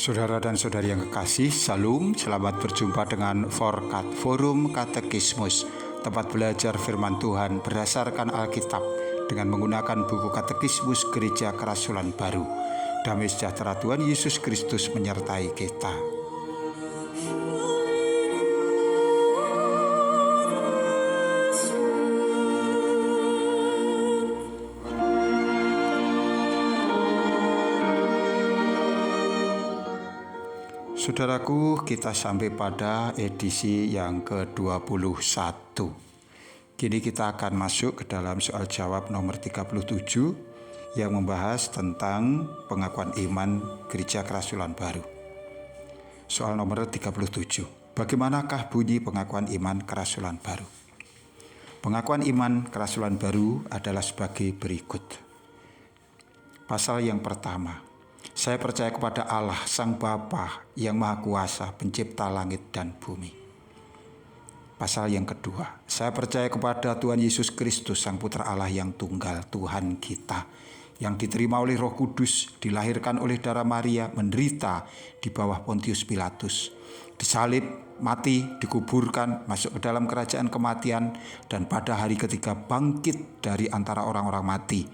Saudara dan saudari yang kekasih, Salam, selamat berjumpa dengan Forkat, Forum Katekismus, tempat belajar firman Tuhan berdasarkan Alkitab dengan menggunakan buku Katekismus Gereja Kerasulan Baru. Damai sejahtera Tuhan Yesus Kristus menyertai kita. Saudaraku, kita sampai pada edisi yang ke-21. Kini kita akan masuk ke dalam soal jawab nomor 37 yang membahas tentang pengakuan iman Gereja Kerasulan Baru. Soal nomor 37. Bagaimanakah bunyi pengakuan iman Kerasulan Baru? Pengakuan iman Kerasulan Baru adalah sebagai berikut. Pasal yang pertama. Saya percaya kepada Allah, Sang Bapa yang Maha Kuasa, pencipta langit dan bumi. Pasal yang kedua, saya percaya kepada Tuhan Yesus Kristus, Sang Putra Allah yang tunggal, Tuhan kita, yang diterima oleh Roh Kudus, dilahirkan oleh darah Maria, menderita di bawah Pontius Pilatus, disalib, mati, dikuburkan, masuk ke dalam kerajaan kematian, dan pada hari ketiga bangkit dari antara orang-orang mati,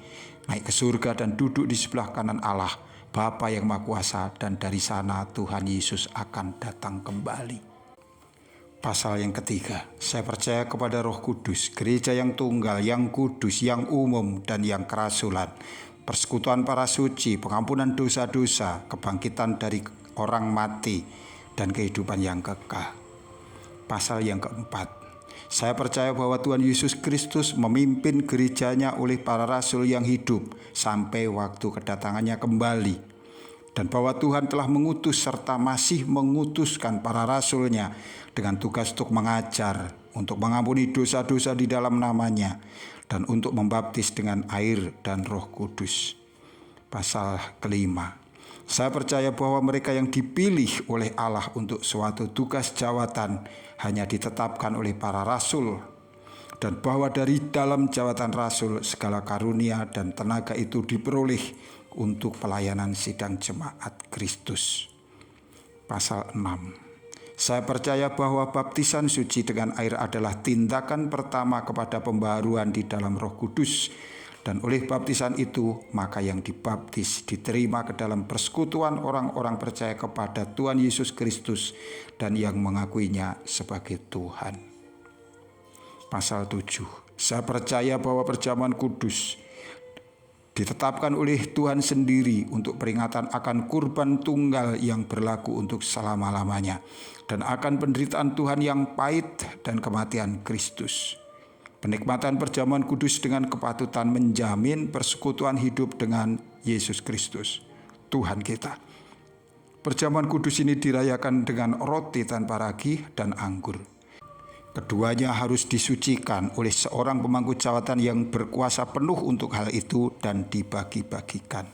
naik ke surga dan duduk di sebelah kanan Allah, Bapa yang Maha Kuasa, dan dari sana Tuhan Yesus akan datang kembali. Pasal yang ketiga, saya percaya kepada Roh Kudus, gereja yang tunggal, yang kudus, yang umum, dan yang kerasulan, persekutuan para suci, pengampunan dosa-dosa, kebangkitan dari orang mati, dan kehidupan yang kekal. Pasal yang keempat, saya percaya bahwa Tuhan Yesus Kristus memimpin gerejanya oleh para rasul yang hidup sampai waktu kedatangannya kembali. Dan bahwa Tuhan telah mengutus serta masih mengutuskan para rasulnya dengan tugas untuk mengajar, untuk mengampuni dosa-dosa di dalam namanya, dan untuk membaptis dengan air dan Roh Kudus. Pasal kelima. Saya percaya bahwa mereka yang dipilih oleh Allah untuk suatu tugas jawatan hanya ditetapkan oleh para rasul, dan bahwa dari dalam jawatan rasul segala karunia dan tenaga itu diperoleh untuk pelayanan sidang jemaat Kristus. Pasal 6. Saya percaya bahwa baptisan suci dengan air adalah tindakan pertama kepada pembaharuan di dalam Roh Kudus, dan oleh baptisan itu maka yang dibaptis diterima ke dalam persekutuan orang-orang percaya kepada Tuhan Yesus Kristus dan yang mengakuinya sebagai Tuhan. Pasal 7. Saya percaya bahwa perjamuan kudus ditetapkan oleh Tuhan sendiri untuk peringatan akan kurban tunggal yang berlaku untuk selama-lamanya, dan akan penderitaan Tuhan yang pahit dan kematian Kristus. Penikmatan perjamuan kudus dengan kepatutan menjamin persekutuan hidup dengan Yesus Kristus, Tuhan kita. Perjamuan kudus ini dirayakan dengan roti tanpa ragi dan anggur. Keduanya harus disucikan oleh seorang pemangku jawatan yang berkuasa penuh untuk hal itu dan dibagi-bagikan.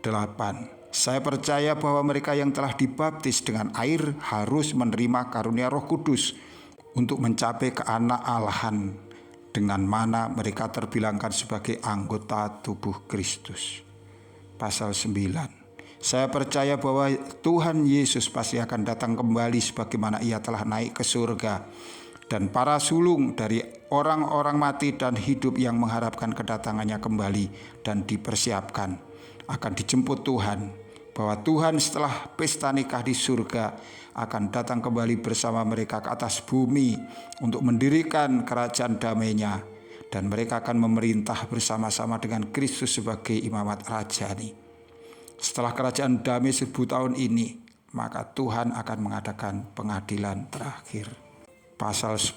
8. Saya percaya bahwa mereka yang telah dibaptis dengan air harus menerima karunia Roh Kudus untuk mencapai keanak-Allahan, dengan mana mereka terbilangkan sebagai anggota tubuh Kristus. Pasal 9. Saya percaya bahwa Tuhan Yesus pasti akan datang kembali sebagaimana Ia telah naik ke surga, dan para sulung dari orang-orang mati dan hidup yang mengharapkan kedatangannya kembali dan dipersiapkan akan dijemput Tuhan, bahwa Tuhan setelah pesta nikah di surga akan datang kembali bersama mereka ke atas bumi untuk mendirikan kerajaan damai-Nya, dan mereka akan memerintah bersama-sama dengan Kristus sebagai imamat rajani. Setelah kerajaan damai 1000 tahun ini, maka Tuhan akan mengadakan pengadilan terakhir. Pasal 10.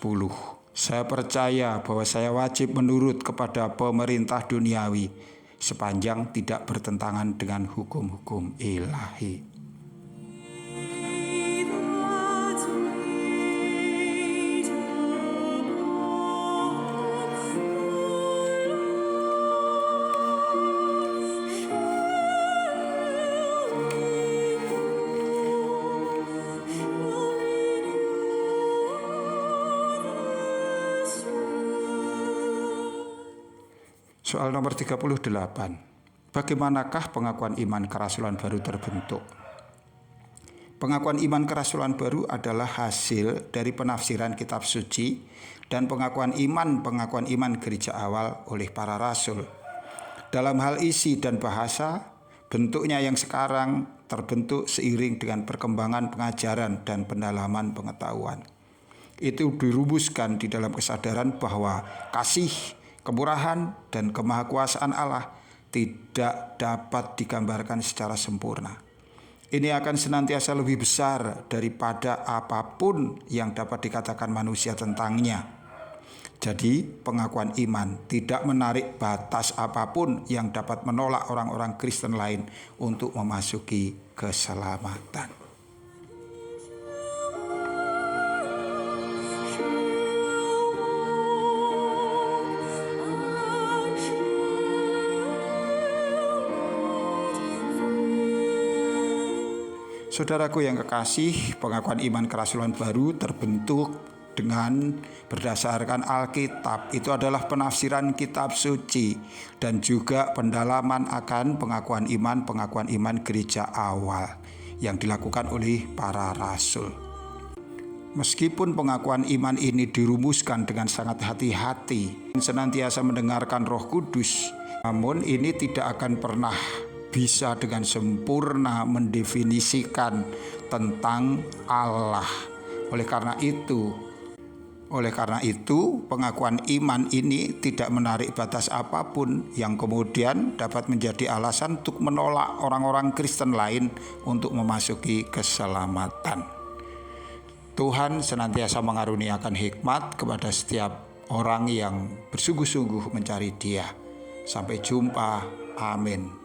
Saya percaya bahwa saya wajib menurut kepada pemerintah duniawi sepanjang tidak bertentangan dengan hukum-hukum ilahi. Soal nomor 38. Bagaimanakah pengakuan iman kerasulan baru terbentuk? Pengakuan iman kerasulan baru adalah hasil dari penafsiran kitab suci dan pengakuan iman gereja awal oleh para rasul. Dalam hal isi dan bahasa, bentuknya yang sekarang terbentuk seiring dengan perkembangan pengajaran dan pendalaman pengetahuan. Itu dirumuskan di dalam kesadaran bahwa kasih, kemurahan, dan kemahakuasaan Allah tidak dapat digambarkan secara sempurna. Ini akan senantiasa lebih besar daripada apapun yang dapat dikatakan manusia tentangnya. Jadi pengakuan iman tidak menarik batas apapun yang dapat menolak orang-orang Kristen lain untuk memasuki keselamatan. Saudaraku yang kekasih, pengakuan iman kerasulan baru terbentuk dengan berdasarkan Alkitab. Itu adalah penafsiran kitab suci dan juga pendalaman akan pengakuan iman gereja awal yang dilakukan oleh para rasul. Meskipun pengakuan iman ini dirumuskan dengan sangat hati-hati, senantiasa mendengarkan Roh Kudus, namun ini tidak akan pernah bisa dengan sempurna mendefinisikan tentang Allah. Oleh karena itu, pengakuan iman ini tidak menarik batas apapun yang kemudian dapat menjadi alasan untuk menolak orang-orang Kristen lain untuk memasuki keselamatan. Tuhan senantiasa mengaruniakan hikmat kepada setiap orang yang bersungguh-sungguh mencari Dia. Sampai jumpa. Amin.